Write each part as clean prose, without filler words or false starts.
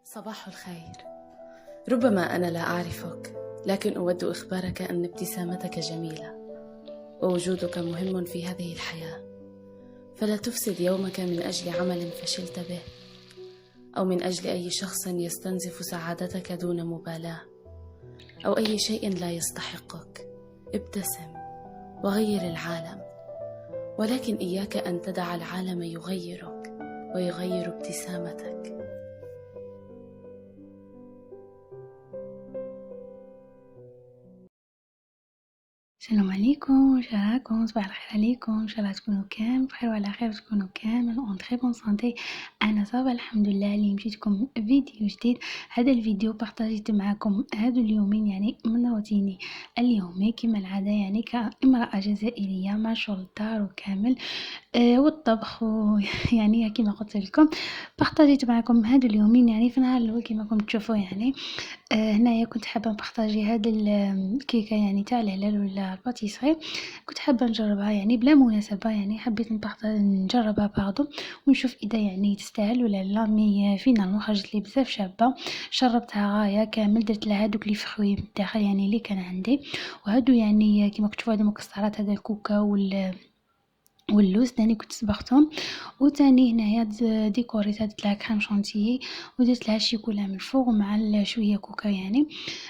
صباح الخير. ربما أنا لا أعرفك، لكن أود إخبارك أن ابتسامتك جميلة ووجودك مهم في هذه الحياة، فلا تفسد يومك من أجل عمل فشلت به أو من أجل أي شخص يستنزف سعادتك دون مبالاة أو أي شيء لا يستحقك. ابتسم وغير العالم، ولكن إياك أن تدع العالم يغيرك ويغير ابتسامتك. السلام عليكم، واش راكم؟ صباح الخير عليكم، ان شاء الله تكونوا كامل بخير وعلى خير، تكونوا كامل اون تري بون سانتي. انا صافا الحمد لله. اللي مشيتكم فيديو جديد. هذا الفيديو بارطاجيت معكم هادو اليومين يعني من روتيني اليومي كما العاده، يعني كامراه جزائريه مع شغل الدار وكامل والطبخ يعني كما قلت لكم بارطاجيت معكم هادو اليومين يعني في نهار الاول كما راكم تشوفوا. يعني هنايا كنت حابه نبارطاجي هاد الكيكه يعني تاع الهلال ولا الباتيسري، كنت حابه نجربها يعني بلا مناسبه، يعني حبيت نجربها باردو ونشوف اذا يعني تستاهل ولا لا. مي فينالمون خرجت لي بزاف شابه، شربتها غايه كامل، درت لها هادوك لي فخوي من الداخل يعني اللي كان عندي، وهادو يعني كما كتشوفوا هادو مكسرات، هذا الكوكا واللوز تاني كنت صبغتهم، وتاني هنايا ديكوريت درت لها كريم شانتيي ودرت لها الشيكولا من الفوق مع شويه كوكا يعني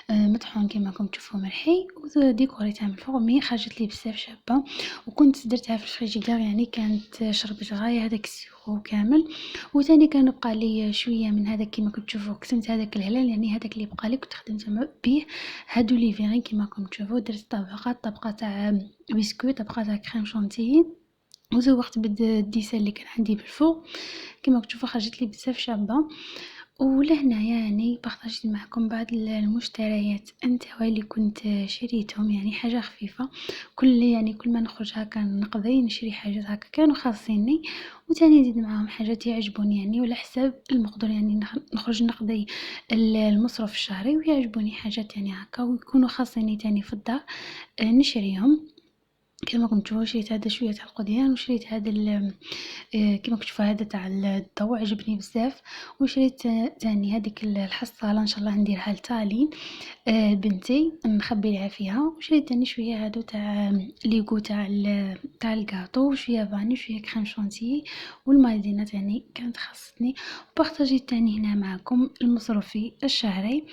مطحون كما راكم تشوفوا مرحي، وديكوريتها من الفوق. مي خرجت لي بزاف شابه، وكنت درتها في الفريجيدير يعني كانت شربت غايه هذاك السيرو كامل. وتاني كان بقى لي شويه من هذاك كما كنتم تشوفوا، قسمت هذاك الهلال يعني هذاك اللي بقى لي كنت خدمت به هادو لي فيغين كما راكم تشوفوا. درت طبقه تاع بسكويت، طبقه تاع كريم شانتيي، وزوقت بالديسه اللي كان عندي بالفوق كما تشوفوا. خرجت لي بزاف شابه. ولهنايا يعني بارطاجيت معكم بعض المشتريات نتاعي اللي كنت شريتهم، يعني حاجه خفيفه. كل ما نخرج هكا نقضي نشري حاجات هكا كانوا خاصيني، وتاني نزيد معاهم حاجات يعجبوني يعني ولا حساب المقدور، يعني نخرج نقضي المصروف الشهري ويعجبوني حاجات يعني هكا ويكونوا خاصيني تاني في الدار نشريهم. كما راكم تشوفوا شريت هذا شويه تاع القضيان، وشريت هذا كما كتشوفوا هذا تاع الضوء عجبني بزاف، وشريت تاني هذيك الحصاله ان شاء الله نديرها لتالين بنتي نخبي لها فيها. وشريت تاني شويه هادو تاع ليغو تاع الكاطو، وشويه فاني وشويه كريم شانتيي والمايدينات يعني كانت خاصتني. وبارطاجيت تاني هنا معكم المصروفي الشهري.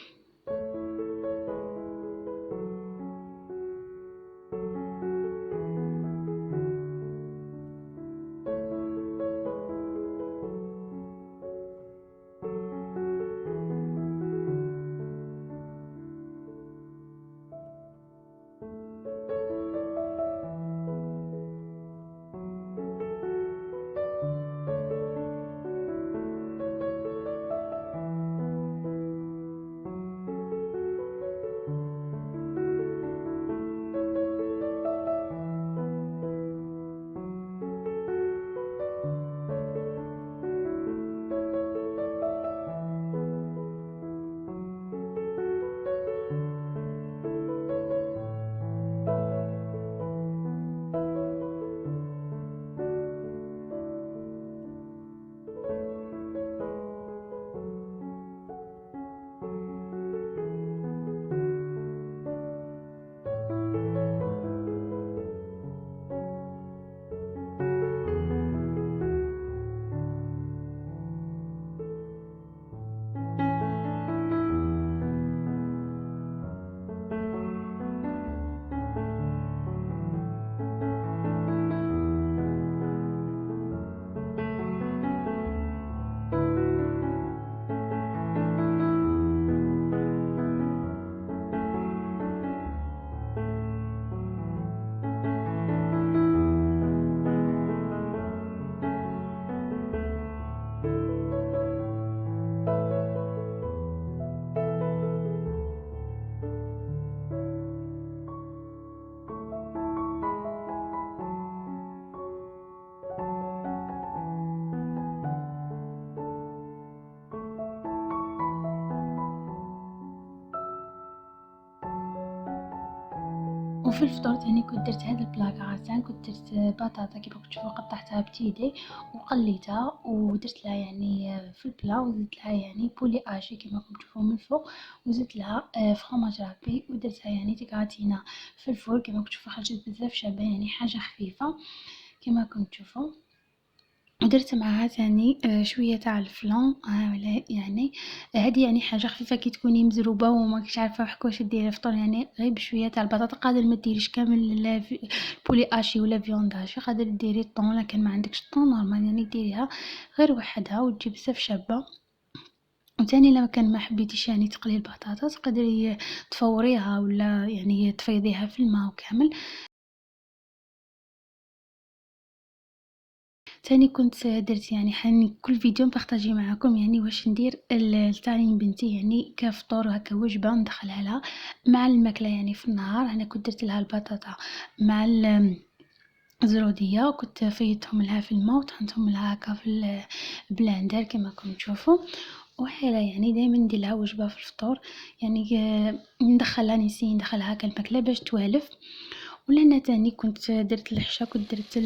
وفي الفطور تاني كنت درت هاد البلاكاعتان، كنت درت بطاطا كيما كنتو تشوفو قطعتها بتيدي وقليتها ودرت لها يعني في البلا، وزدت لها يعني بولي اشي كيما راكم تشوفو من الفوق، وزدت لها فخوماج رابي ودرتها يعني تكراتينا في الفور كيما راكم تشوفو، خرجت بزاف شابة يعني حاجة خفيفة كيما راكم تشوفو. ودرت معاها تاني شوية تاع الفلان يعني هادي يعني حاجة خفيفة كي تكوني مزروبة وماكش عارفة وحكا واش ديري الفطور، يعني غير بشوية تاع البطاطا، قادر ما ديريش كامل بولي اشي ولا فيوند اشي، قادر ديري الطون، لكن ما عندكش الطون نورمال يعني ديريها غير وحدها وتجي بزاف شابة. وتاني لما كان ما حبيتيش يعني تقلي البطاطا تقدري تفوريها ولا يعني تفيضيها في الماء وكامل. تاني كنت درت يعني حاني كل فيديو نبارطاجي معاكم يعني واش ندير لتعليم بنتي يعني كفطور هكا وجبة ندخلها لها مع الماكلة يعني في النهار. انا كنت درت لها البطاطا مع الزرودية، وكنت فيضتهم لها في الماء وطحنتهم لها هكا في البلاندر كما راكم تشوفوا. وهلا يعني دايما ندير لها وجبة في الفطور، يعني ندخلها نسي ندخلها هكا الماكلة باش توالف. ولهنا تاني كنت درت الحشا، كنت درت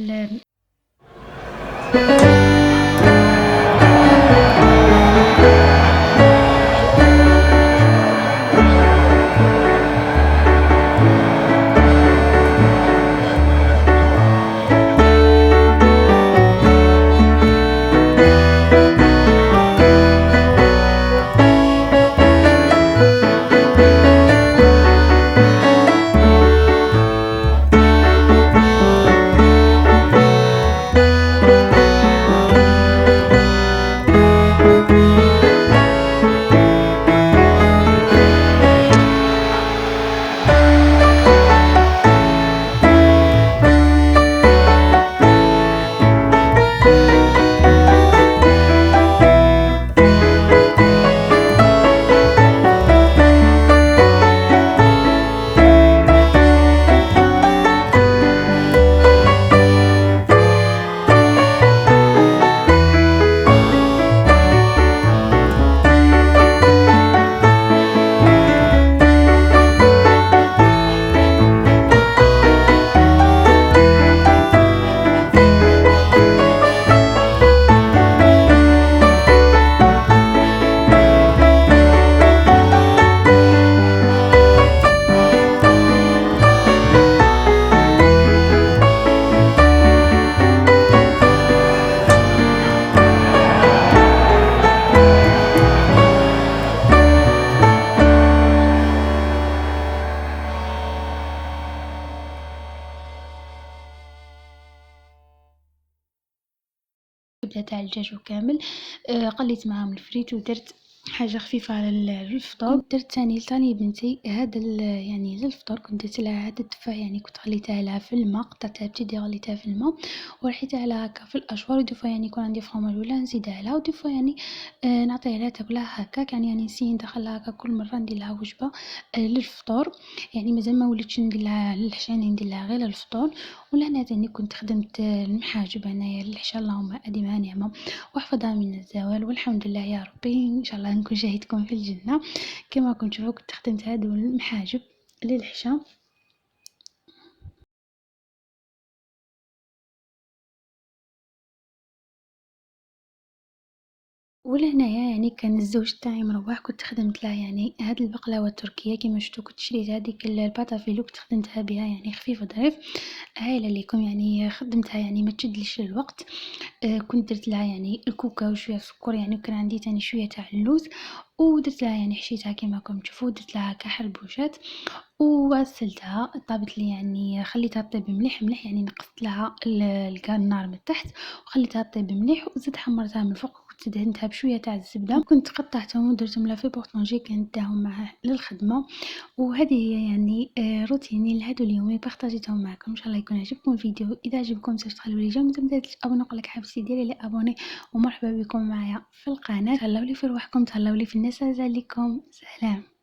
الكبدة تاع الدجاج وكامل. قليت معاهم الفريت ودرت حاجة خفيفة على الفطور. درت تاني بنتي هذا يعني للفطور كنت درت لها هذا التفاح، يعني كنت خليتها لها في الماء، قطعتها بتيدي غليتها في الماء ورحيتها لها هكا في الاشوار. ودي فوا يعني يكون عندي فرماج ولا نزيدها لها، ودي فوا يعني نعطيها لها تاكلها هكاك، يعني نسي ندخلها هكا كل مرة ندير لها وجبة للفطور. يعني مازال ما وليتش ندير لها للعشاء، ندير لها غير للفطور. ولهنا تاني كنت خدمت المحاجب هنايا للعشاء، اللهم اديمها نعمة واحفظها من الزوال، والحمد لله يا ربي. ان شاء الله نكون شاهدكم في الجنة. كما كنت تشوفوا كنت خدمت هادو المحاجب للعشاء. ولهنايا يعني كان الزوج تاعي مروح، كنت خدمت له يعني هاد البقلاوه التركيه كيما شفتوا، كنت شريت هذيك الباتافيلو كنت خدمتها بها يعني خفيفه ظريف. هايله ليكم يعني خدمتها يعني ما تشدليش الوقت. كنت درت لها يعني الكوكا وشويه سكر يعني، وكان عندي تاني شويه تاع اللوز ودرت لها يعني حشيتها كيما راكم تشوفوا، درت لها كحربوشات وغسلتها. طابت لي يعني خليتها طيب مليح مليح، يعني نقصت لها النار من تحت وخليتها طيب مليح، وزدت حمرتها من الفوق وكنت دهنتها بشويه تاع الزبده، كنت قطعتهم ودرتهم لها في بورطونجي كنداهم معاه للخدمه. وهذه هي يعني روتيني لهادو اليومين بارطاجيتهم معكم. ان شاء الله يكون عجبكم الفيديو. اذا عجبكم تخلوا لي جيم، ما تنساوش تابوناو قلك حبيبتي ديري لي ابوني. ومرحبا بكم معايا في القناه. تهلاو لي في رواحكم، تهلاو لي في الناس. عليكم سلام.